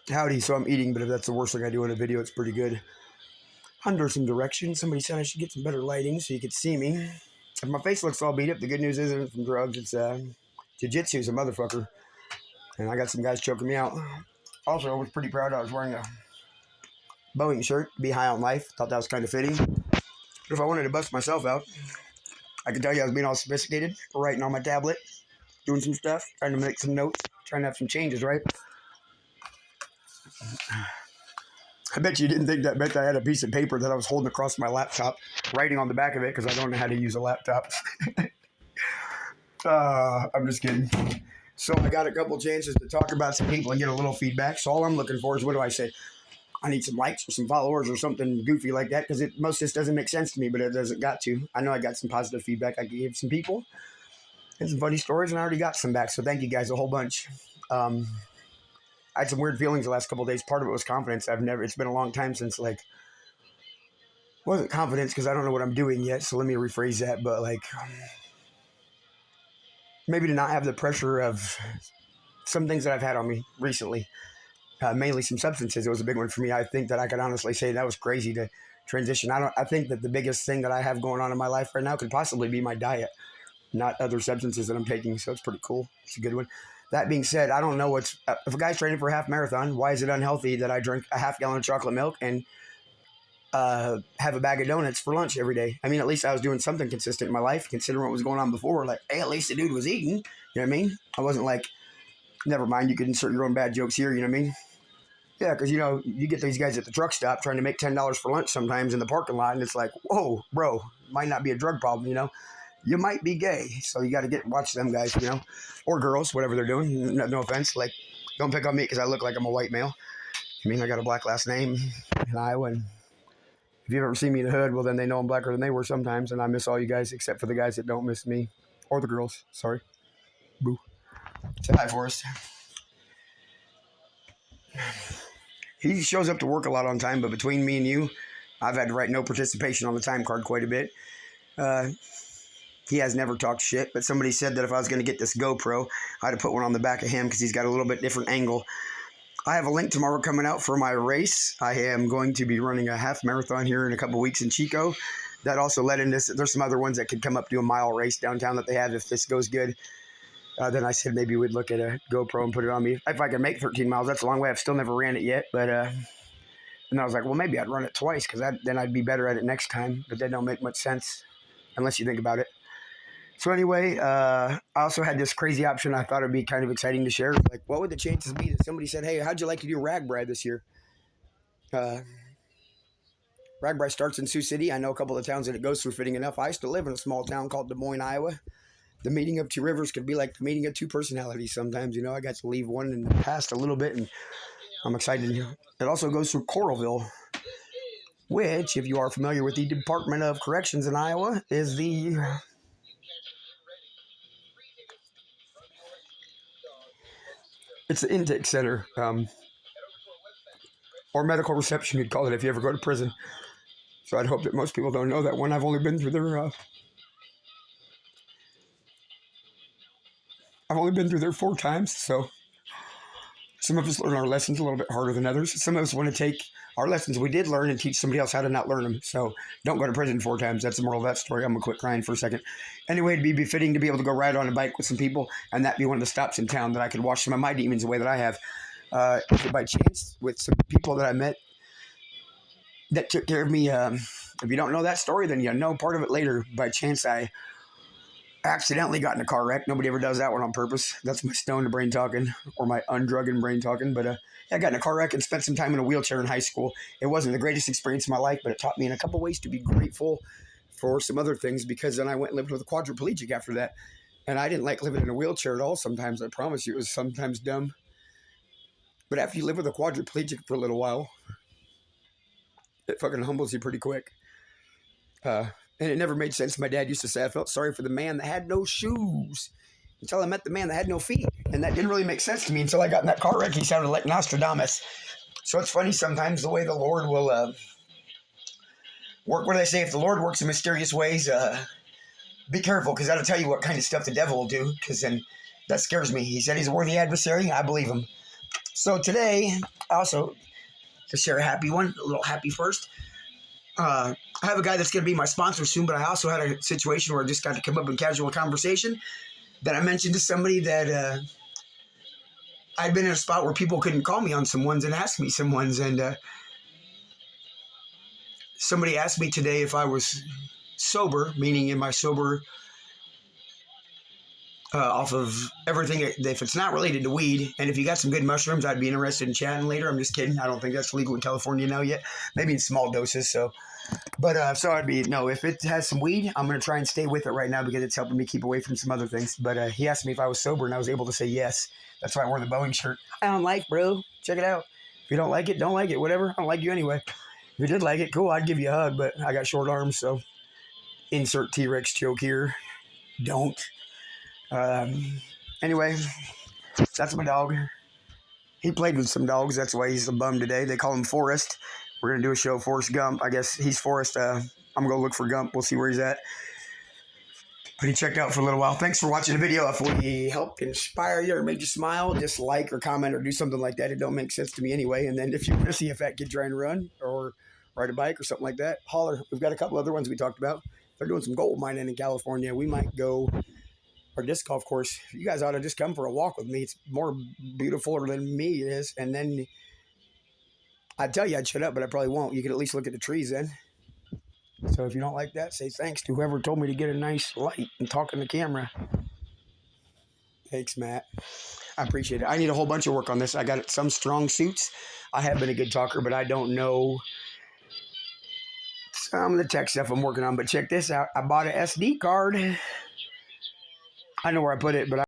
Howdy, so I'm eating, but if that's the worst thing I do in a video, it's pretty good. Under some directions, somebody said I should get some better lighting so you could see me. If my face looks all beat up, the good news isn't from drugs, it's jiu-jitsu's a motherfucker. And I got some guys choking me out. Also, I was pretty proud I was wearing a Boeing shirt, Be High on Life. Thought that was kind of fitting. But if I wanted to bust myself out, I could tell you I was being all sophisticated, writing on my tablet, doing some stuff, trying to make some notes, trying to have some changes, right? I bet you didn't think that. I bet I had a piece of paper that I was holding across my laptop, writing on the back of it because I don't know how to use a laptop. I'm just kidding. So I got a couple chances to talk about some people and get a little feedback. So all I'm looking for is, what do I say? I need some likes or some followers or something goofy like that because most of this doesn't make sense to me, but it doesn't got to. I know I got some positive feedback I gave some people and some funny stories, and I already got some back. So thank you guys a whole bunch. I had some weird feelings the last couple of days. Part of it was confidence. It's been a long time since, wasn't confidence because I don't know what I'm doing yet. So let me rephrase that. But maybe to not have the pressure of some things that I've had on me recently, mainly some substances. It was a big one for me. I think that I could honestly say that was crazy to transition. I think that the biggest thing that I have going on in my life right now could possibly be my diet, not other substances that I'm taking. So it's pretty cool. It's a good one. That being said, I don't know if a guy's training for a half marathon, why is it unhealthy that I drink a half gallon of chocolate milk and have a bag of donuts for lunch every day? I mean, at least I was doing something consistent in my life, considering what was going on before. Hey, at least the dude was eating. You know what I mean? I wasn't never mind, you could insert your own bad jokes here. You know what I mean? Yeah, because, you get these guys at the truck stop trying to make $10 for lunch sometimes in the parking lot, and it's like, whoa, bro, might not be a drug problem, You might be gay, so you got to watch them guys, or girls, whatever they're doing. No offense, don't pick on me because I look like I'm a white male. I mean, I got a black last name in Iowa, and if you've ever seen me in the hood, well, then they know I'm blacker than they were sometimes, and I miss all you guys except for the guys that don't miss me, or the girls. Sorry, boo. Say hi, Forrest. He shows up to work a lot on time, but between me and you, I've had to write no participation on the time card quite a bit. He has never talked shit, but somebody said that if I was going to get this GoPro, I had to put one on the back of him because he's got a little bit different angle. I have a link tomorrow coming out for my race. I am going to be running a half marathon here in a couple weeks in Chico. That also led into, there's some other ones that could come up, do a mile race downtown that they have if this goes good. Then I said maybe we'd look at a GoPro and put it on me. If I can make 13 miles, that's a long way. I've still never ran it yet, but and I was like, well, maybe I'd run it twice because then I'd be better at it next time. But that don't make much sense unless you think about it. So anyway, I also had this crazy option I thought it'd be kind of exciting to share. What would the chances be that somebody said, hey, how'd you like to do RAGBRAI this year? RAGBRAI starts in Sioux City. I know a couple of towns that it goes through, fitting enough. I used to live in a small town called Des Moines, Iowa. The meeting of two rivers could be like the meeting of two personalities sometimes. I got to leave one in the past a little bit, and I'm excited. It also goes through Coralville, which, if you are familiar with the Department of Corrections in Iowa, is it's the intake center, or medical reception, you'd call it if you ever go to prison. So I'd hope that most people don't know that one. I've only been through there 4 times, so some of us learn our lessons a little bit harder than others. Some of us want to take our lessons we did learn and teach somebody else how to not learn them. So don't go to prison 4 times. That's the moral of that story. I'm going to quit crying for a second. Anyway, it'd be befitting to be able to go ride on a bike with some people, and that be one of the stops in town that I could wash some of my demons away that I have. If by chance, with some people that I met that took care of me, if you don't know that story, then you know part of it later. By chance, I accidentally got in a car wreck. Nobody ever does that one on purpose. That's my stoned brain talking, or my undrugged brain talking. But I got in a car wreck and spent some time in a wheelchair in high school. It wasn't the greatest experience of my life, but it taught me in a couple ways to be grateful for some other things, because then I went and lived with a quadriplegic after that. And I didn't like living in a wheelchair at all sometimes. I promise you, it was sometimes dumb. But after you live with a quadriplegic for a little while, it fucking humbles you pretty quick. And it never made sense. My dad used to say I felt sorry for the man that had no shoes until I met the man that had no feet. And that didn't really make sense to me until I got in that car wreck. He sounded like Nostradamus. So it's funny sometimes the way the Lord will work. What do they say? If the Lord works in mysterious ways, be careful, because that'll tell you what kind of stuff the devil will do, because then that scares me. He said he's a worthy adversary. I believe him. So today, also to share a happy one, a little happy first. I have a guy that's going to be my sponsor soon, but I also had a situation where I just got to come up in casual conversation that I mentioned to somebody that I'd been in a spot where people couldn't call me on some ones and ask me some ones. And somebody asked me today if I was sober, meaning am I sober off of everything. If it's not related to weed, and if you got some good mushrooms, I'd be interested in chatting later. I'm just kidding. I don't think that's legal in California now yet. Maybe in small doses. So I'd be no. If it has some weed, I'm gonna try and stay with it right now because it's helping me keep away from some other things. But he asked me if I was sober, and I was able to say yes. That's why I wore the Boeing shirt. I don't like, bro. Check it out. If you don't like it, don't like it. Whatever. I don't like you anyway. If you did like it, cool. I'd give you a hug, but I got short arms, so insert T-Rex joke here. Don't. Anyway, that's my dog. He played with some dogs. That's why he's a bum today. They call him Forrest. We're going to do a show, Forrest Gump. I guess he's Forrest. I'm going to go look for Gump. We'll see where he's at. But he checked out for a little while. Thanks for watching the video. If we helped inspire you or made you smile, just like or comment or do something like that. It don't make sense to me anyway. And then if you want to see a fat kid try and run or ride a bike or something like that, holler. We've got a couple other ones we talked about. They're doing some gold mining in California. We might go... or disc golf course. You guys ought to just come for a walk with me. It's more beautiful than me it is. And then I'd tell you I'd shut up, but I probably won't. You could at least look at the trees then. So if you don't like that, say thanks to whoever told me to get a nice light and talk in the camera. Thanks, Matt. I appreciate it. I need a whole bunch of work on this. I got some strong suits. I have been a good talker, but I don't know some of the tech stuff I'm working on. But check this out. I bought an SD card. I know where I put it, but